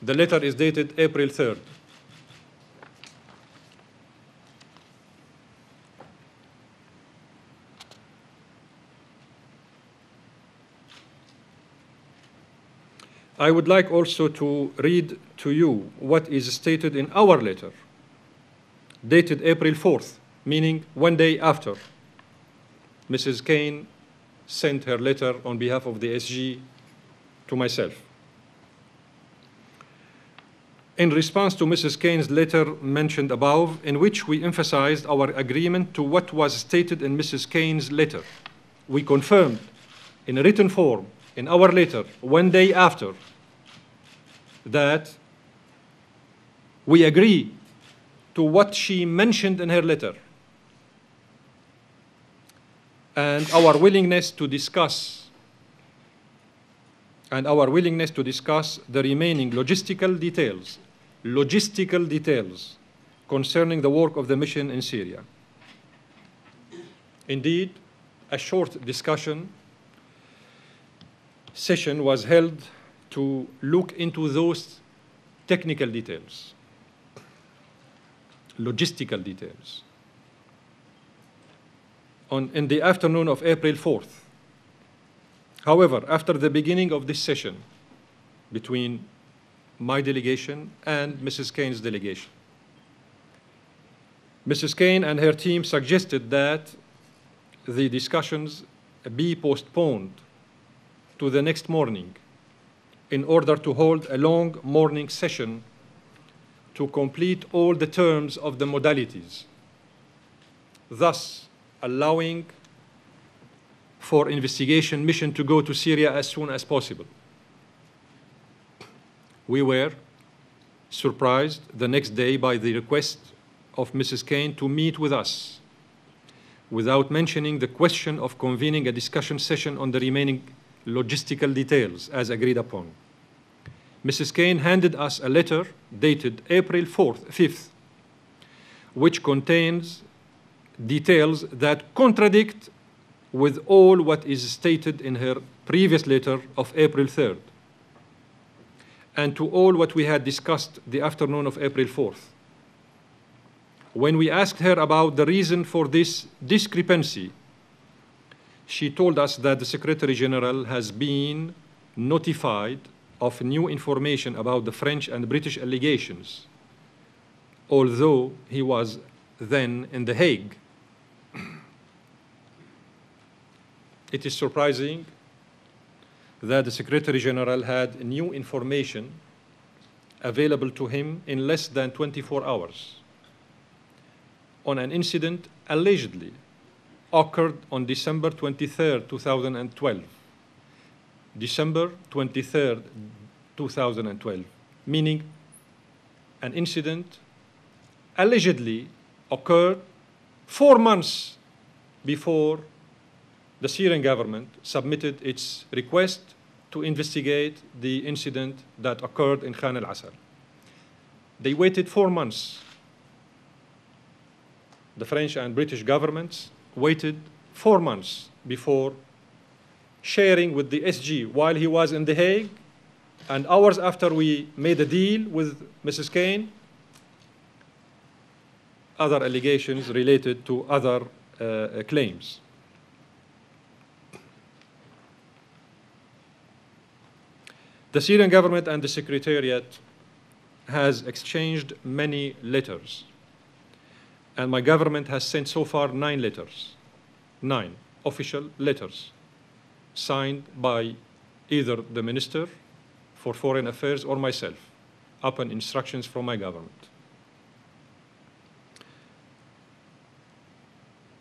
The letter is dated April 3rd. I would like also to read to you what is stated in our letter, dated April 4th, meaning one day after Mrs. Kane sent her letter on behalf of the SG to myself. In response to Mrs. Kane's letter mentioned above, in which we emphasized our agreement to what was stated in Mrs. Kane's letter, we confirmed in a written form in our letter one day after that we agree to what she mentioned in her letter and our willingness to discuss the remaining logistical details concerning the work of the mission in Syria. Indeed, a short discussion session was held to look into those technical details, logistical details, in the afternoon of April 4th. However, after the beginning of this session between my delegation and Mrs. Kane's delegation, Mrs. Kane and her team suggested that the discussions be postponed to the next morning in order to hold a long morning session to complete all the terms of the modalities, thus allowing for investigation mission to go to Syria as soon as possible. We were surprised the next day by the request of Mrs. Kane to meet with us without mentioning the question of convening a discussion session on the remaining logistical details as agreed upon. Mrs. Kane handed us a letter dated April 5th, which contains details that contradict with all what is stated in her previous letter of April 3rd and to all what we had discussed the afternoon of April 4th. When we asked her about the reason for this discrepancy, she told us that the Secretary General has been notified of new information about the French and British allegations, although he was then in The Hague. It is surprising that the Secretary General had new information available to him in less than 24 hours on an incident allegedly occurred on December 23rd, 2012. December 23rd, 2012, meaning an incident allegedly occurred 4 months before the Syrian government submitted its request to investigate the incident that occurred in Khan al-Asal. They waited 4 months. The French and British governments waited 4 months before sharing with the SG while he was in The Hague, and hours after we made a deal with Mrs. Kane, other allegations related to other claims. The Syrian government and the Secretariat has exchanged many letters, and my government has sent so far 9 letters, 9 official letters, signed by either the Minister for Foreign Affairs or myself, upon instructions from my government.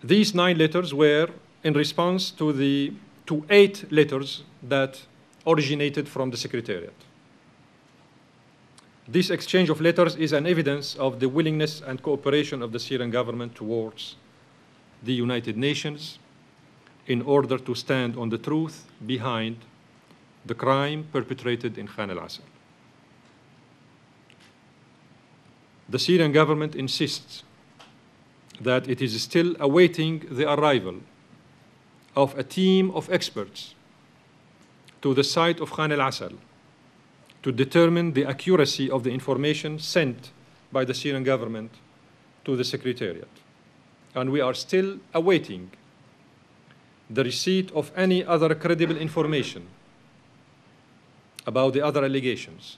These 9 letters were in response to 8 letters that originated from the Secretariat. This exchange of letters is an evidence of the willingness and cooperation of the Syrian government towards the United Nations in order to stand on the truth behind the crime perpetrated in Khan al-Asal. The Syrian government insists that it is still awaiting the arrival of a team of experts to the site of Khan al-Asal to determine the accuracy of the information sent by the Syrian government to the Secretariat. And we are still awaiting the receipt of any other credible information about the other allegations.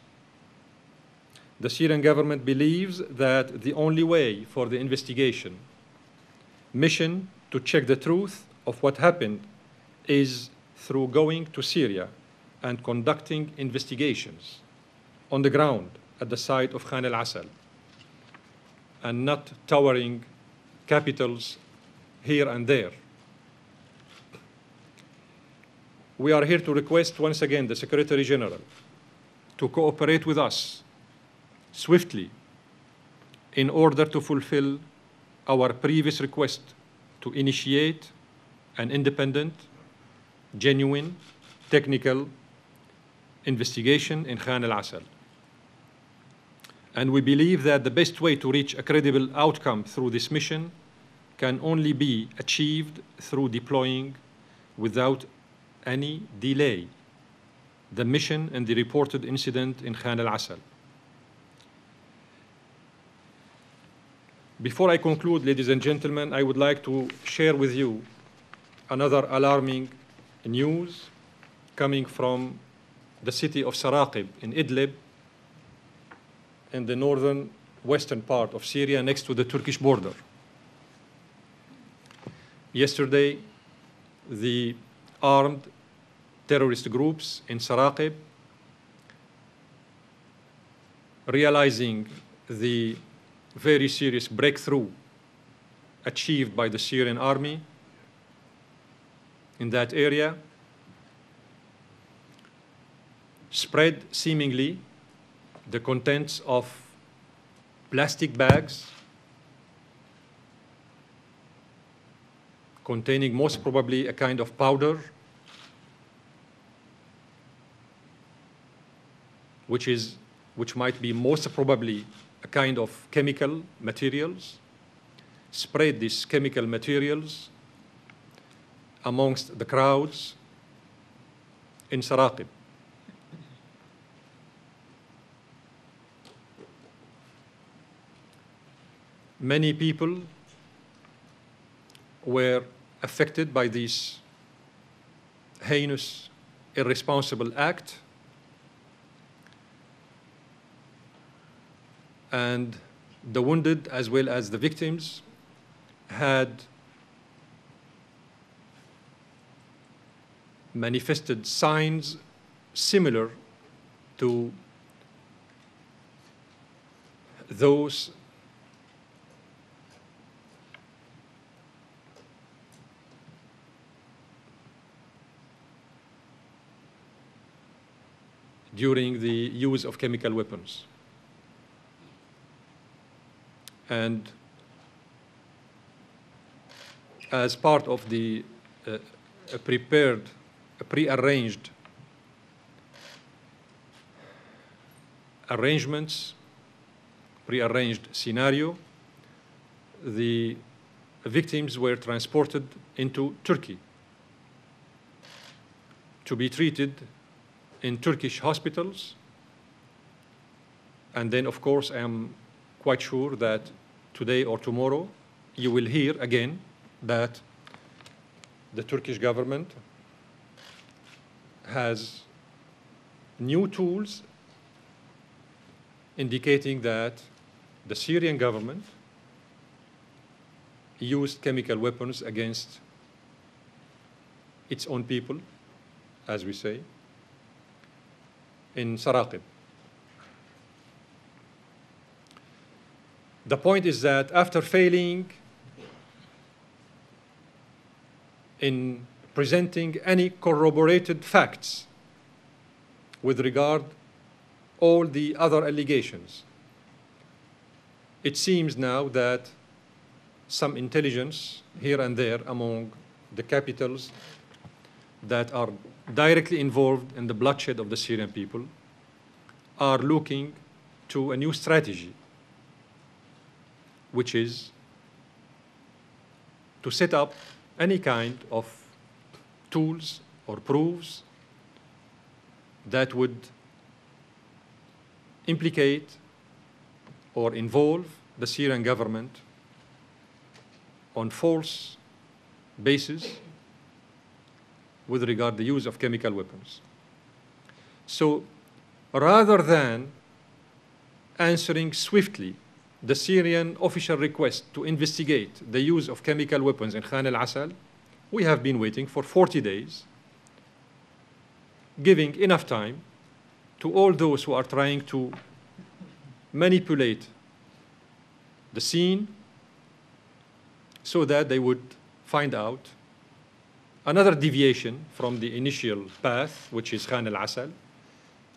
The Syrian government believes that the only way for the investigation mission to check the truth of what happened is through going to Syria and conducting investigations on the ground at the site of Khan al-Assal, and not towering capitals here and there. We are here to request once again the Secretary General to cooperate with us swiftly in order to fulfill our previous request to initiate an independent, genuine, technical investigation in Khan al-Assal. And we believe that the best way to reach a credible outcome through this mission can only be achieved through deploying without any delay the mission and the reported incident in Khan al-Assal. Before I conclude, ladies and gentlemen, I would like to share with you another alarming news coming from the city of Saraqib in Idlib, in the northern western part of Syria next to the Turkish border. Yesterday, the armed terrorist groups in Saraqib, realizing the very serious breakthrough achieved by the Syrian army in that area, spread seemingly the contents of plastic bags containing most probably a kind of powder which might be most probably a kind of chemical materials, spread these chemical materials amongst the crowds in Saraqib. Many people were affected by this heinous, irresponsible act, and the wounded as well as the victims had manifested signs similar to those during the use of chemical weapons. And as part of the prearranged arrangements, prearranged scenario, the victims were transported into Turkey to be treated in Turkish hospitals. And then, of course, I am quite sure that today or tomorrow you will hear again that the Turkish government has new tools indicating that the Syrian government used chemical weapons against its own people, as we say, in Saraqib. The point is that after failing in presenting any corroborated facts with regard all the other allegations, it seems now that some intelligence here and there among the capitals that are directly involved in the bloodshed of the Syrian people are looking to a new strategy, which is to set up any kind of tools or proofs that would implicate or involve the Syrian government on false basis with regard to the use of chemical weapons. So rather than answering swiftly the Syrian official request to investigate the use of chemical weapons in Khan al-Assal, we have been waiting for 40 days, giving enough time to all those who are trying to manipulate the scene so that they would find out another deviation from the initial path, which is Khan al-Assal,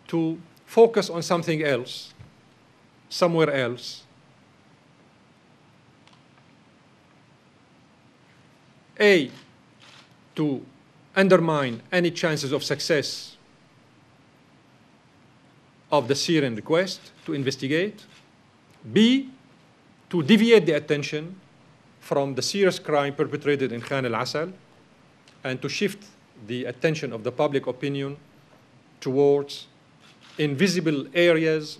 to focus on something else, somewhere else. A, to undermine any chances of success of the Syrian request to investigate. B, to deviate the attention from the serious crime perpetrated in Khan al-Assal and to shift the attention of the public opinion towards invisible areas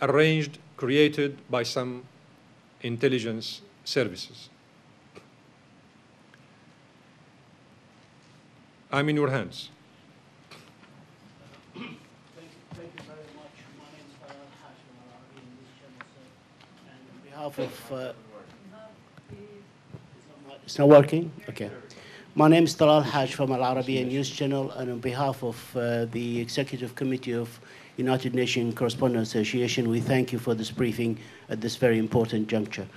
arranged, created by some intelligence services. I'm in your hands. Thank you very much. My name is Talal Hashim Al-Arabi in this channel, sir. And on behalf of... it's not working? Okay. My name is Talal Haj from Al-Arabiya News Channel, and on behalf of the Executive Committee of United Nations Correspondents Association, we thank you for this briefing at this very important juncture.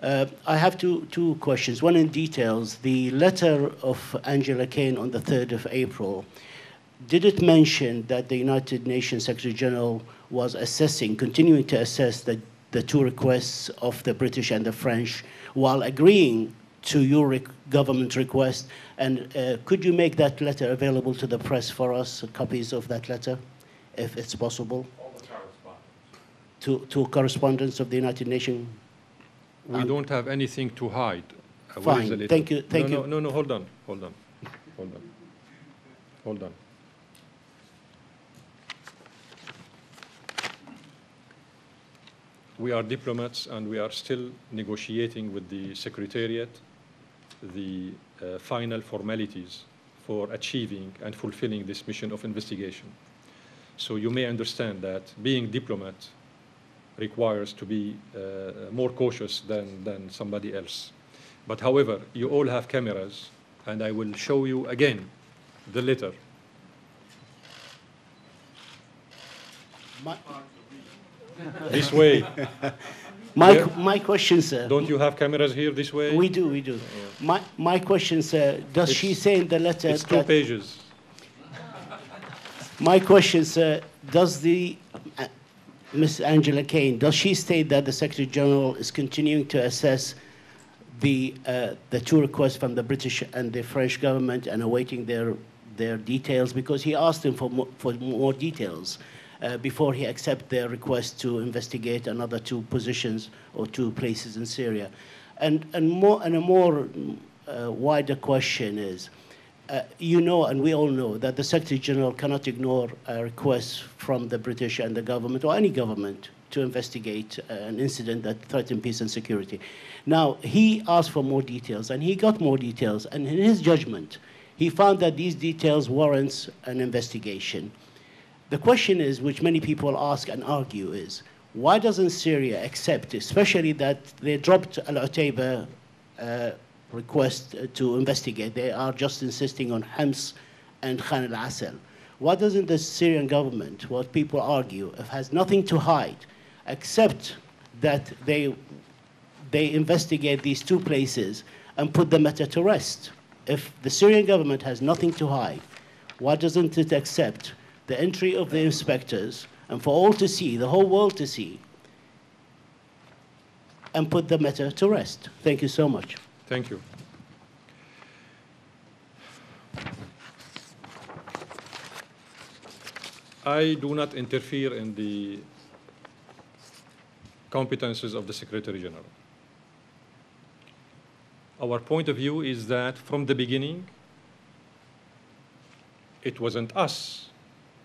I have two questions. One in details. The letter of Angela Kane on the 3rd of April, did it mention that the United Nations Secretary General was assessing, continuing to assess the two requests of the British and the French while agreeing to your government request? And could you make that letter available to the press for us, copies of that letter, if it's possible? All the correspondence. To correspondents of the United Nations? We don't have anything to hide. Fine. Thank you. Thank you. No, hold on. We are diplomats and we are still negotiating with the Secretariat the final formalities for achieving and fulfilling this mission of investigation. So you may understand that being diplomat requires to be more cautious than somebody else. But however, you all have cameras, and I will show you again the letter. This way. My question, sir. Don't you have cameras here this way? We do. My question, sir, does she say in the letter... It's 2 pages. My question, sir, does the... Ms. Angela Kane, does she state that the Secretary General is continuing to assess the two requests from the British and the French government and awaiting their details? Because he asked them for more details before he accepted their request to investigate another 2 positions or 2 places in Syria. And a more wider question is, you know, and we all know, that the Secretary General cannot ignore a request from the British and the government, or any government, to investigate an incident that threatened peace and security. Now, he asked for more details, and he got more details, and in his judgment, he found that these details warrants an investigation. The question is, which many people ask and argue, is why doesn't Syria accept, especially that they dropped Al-Utayba request to investigate? They are just insisting on Homs and Khan al-Assal. Why doesn't the Syrian government, what people argue, if has nothing to hide, accept that they investigate these 2 places and put the matter to rest? If the Syrian government has nothing to hide, why doesn't it accept the entry of the inspectors and for all to see, the whole world to see, and put the matter to rest? Thank you so much. Thank you. I do not interfere in the competences of the Secretary General. Our point of view is that from the beginning, it wasn't us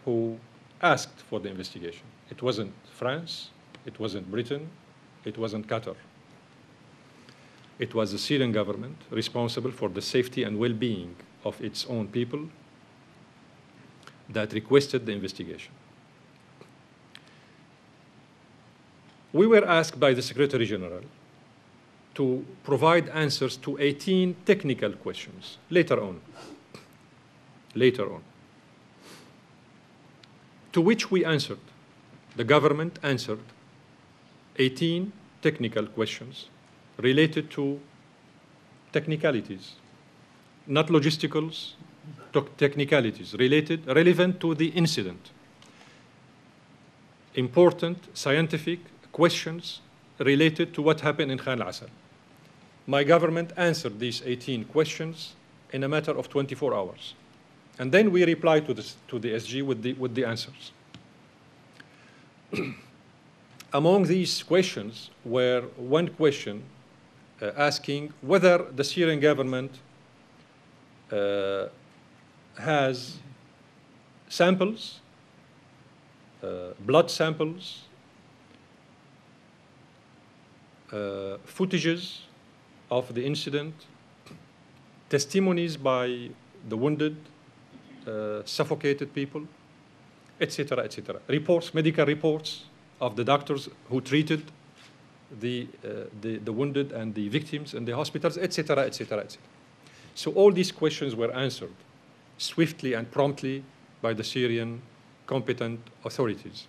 who asked for the investigation. It wasn't France, it wasn't Britain, it wasn't Qatar. It was the Syrian government responsible for the safety and well-being of its own people that requested the investigation. We were asked by the Secretary General to provide answers to 18 technical questions later on, to which we answered. The government answered 18 technical questions related to technicalities, not logisticals, technicalities relevant to the incident. Important scientific questions related to what happened in Khan al-Asal. My government answered these 18 questions in a matter of 24 hours. And then we replied to the SG with the answers. Among these questions were one question asking whether the Syrian government has samples, blood samples, footages of the incident, testimonies by the wounded, suffocated people, etc., etc. Reports, medical reports of the doctors who treated the wounded and the victims in the hospitals, etc., etc., etc. So all these questions were answered swiftly and promptly by the Syrian competent authorities.